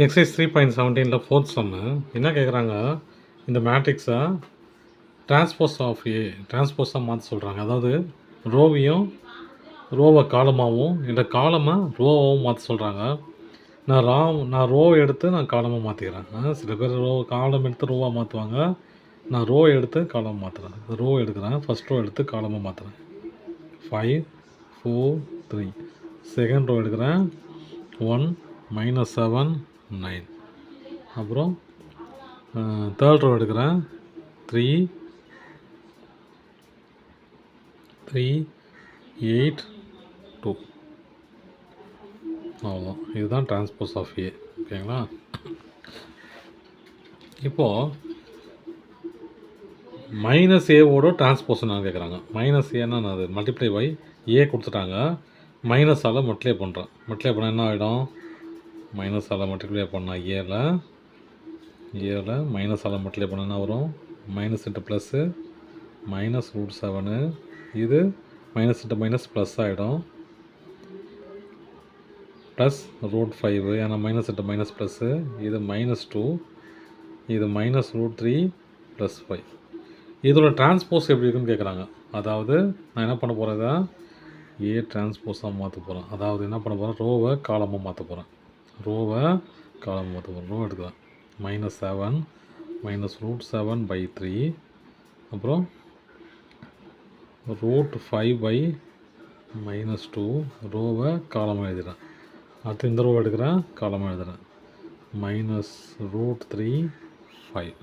Exercise 3.17 fourth சம்மு என்ன கேட்குறாங்க, இந்த மேட்ரிக்ஸை டிரான்ஸ்போஸாக மாற்ற சொல்கிறாங்க. அதாவது ரோவை காலமாகவும் இல்லை காலமை ரோவாகவும் மாற்ற சொல்கிறாங்க. நான் ரோவை எடுத்து நான் காலமாக மாற்றிக்கிறேன். சில பேர் காலம் எடுத்து ரோவாக மாற்றுவாங்க. நான் ரோ எடுத்து காலமாக மாற்றுறேன். ரோ எடுக்கிறேன், ஃபஸ்ட் ரோ எடுத்து காலமாக மாற்றுறேன். 5 4 3. செகண்ட் ரோ எடுக்கிறேன், 1 -7 9. அப்புறம் தேர்ட் ரோ எடுக்கிறேன், 3 8 2. அவ்வளோதான். இதுதான் டிரான்ஸ்போஸ் ஆஃப் ஏ. ஓகேங்களா? இப்போது மைனஸ் ஏவோட டிரான்ஸ்போஸ் நான் கேட்குறாங்க. மைனஸ் ஏன்னா அது மல்டிப்ளை பை ஏ கொடுத்துட்டாங்க. மைனஸால் மல்டிப்ளை பண்ணுறேன். மல்டிப்ளை பண்ணால் என்ன ஆகிடும்? மைனஸால் மல்டிப்ளை பண்ணால் ஏல மைனஸால் மல்டிப்ளை பண்ணால் என்ன வரும்? Minus into plus -√7. இது மைனஸ் இன்ட்டு மைனஸ் ப்ளஸ் ஆகிடும். ப்ளஸ் √5, ஏன்னா மைனஸ் இன்ட்டு மைனஸ் ப்ளஸ்ஸு. இது -2, இது -√3 + 5. இதோட டிரான்ஸ்போஸ் எப்படி இருக்குன்னு கேட்குறாங்க. அதாவது நான் என்ன பண்ண போகிறேன், ஏ டிரான்ஸ்போஸாக மாற்ற போகிறேன். அதாவது என்ன பண்ண போகிறேன், ரோவை காலமாக மாற்ற போகிறேன். ரோ எடுக்கிறேன். -7 -√7/3. அப்புறம் √5/-2. ரோவை காலமாக எழுதுகிறேன். அடுத்து இந்த ரோ எடுக்கிறேன், காலமாக எழுதுகிறேன். -√3 5.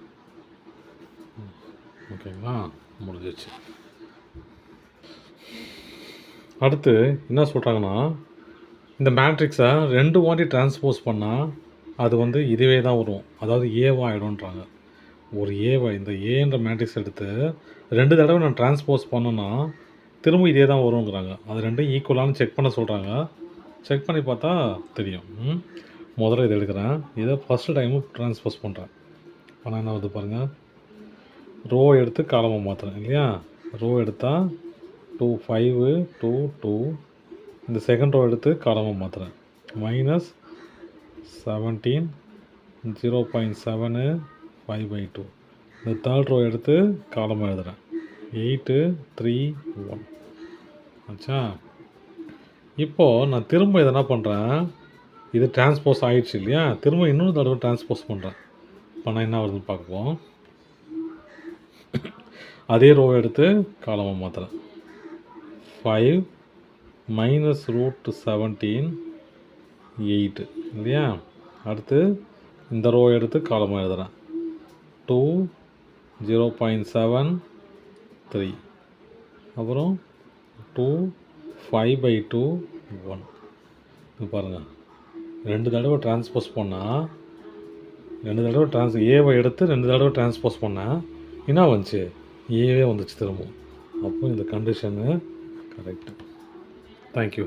ஓகேங்களா? முடிஞ்சிச்சு. அடுத்து என்ன சொல்கிறாங்கன்னா, இந்த மேட்ரிக்ஸை 2 வாட்டி டிரான்ஸ்போஸ் பண்ணால் அது இதுவே தான் வரும். அதாவது ஏவாக ஆகிடும்ன்றாங்க. ஒரு ஏவை இந்த ஏன்ற மேட்ரிக்ஸ் எடுத்து 2 தடவை நான் டிரான்ஸ்போஸ் பண்ணோன்னா திரும்ப இதே தான் வருங்கிறாங்க. அது ரெண்டும் ஈக்குவலானு செக் பண்ண சொல்கிறாங்க. செக் பண்ணி பார்த்தா தெரியும். முதல்ல இதை எடுக்கிறேன். இதை ஃபஸ்ட்டு டைமு டிரான்ஸ்போஸ் பண்ணுறேன். ஆனால் என்ன வருது பாருங்கள், ரோ எடுத்து காலமாக மாற்றுறேன் இல்லையா? ரோ எடுத்தால் 2 5 2 2. இந்த செகண்ட் ரோ எடுத்து காலமாக மாற்றுறேன். -17 0.7 5/2. இந்த தேர்ட் ரோ எடுத்து காலமாக எழுதுகிறேன். 8 3 1. ஆச்சா? இப்போது நான் திரும்ப இதை என்ன பண்ணுறேன், இது டிரான்ஸ்போஸ் ஆகிடுச்சு இல்லையா? திரும்ப இன்னொரு தடவை டிரான்ஸ்போஸ் பண்ணுறேன். பண்ணால் என்ன வருதுன்னு பார்ப்போம். அதே ரோ எடுத்து காலமாக மாற்றுறேன். 5 -√17 8 இல்லையா? அடுத்து இந்த ரோ எடுத்து காலமாக எழுதுகிறேன். 2 0.7 3. அப்புறம் 2 5/2 1. இது பாருங்கள், 2 தடவை டிரான்ஸ்போஸ் பண்ணால் 2 தடவை ஏவை எடுத்து 2 தடவை டிரான்ஸ்போஸ் பண்ணால் என்ன வந்துச்சு? ஏவே வந்துச்சு திரும்ப. அப்போ இந்த கண்டிஷனு கரெக்டு. தேங்க்யூ.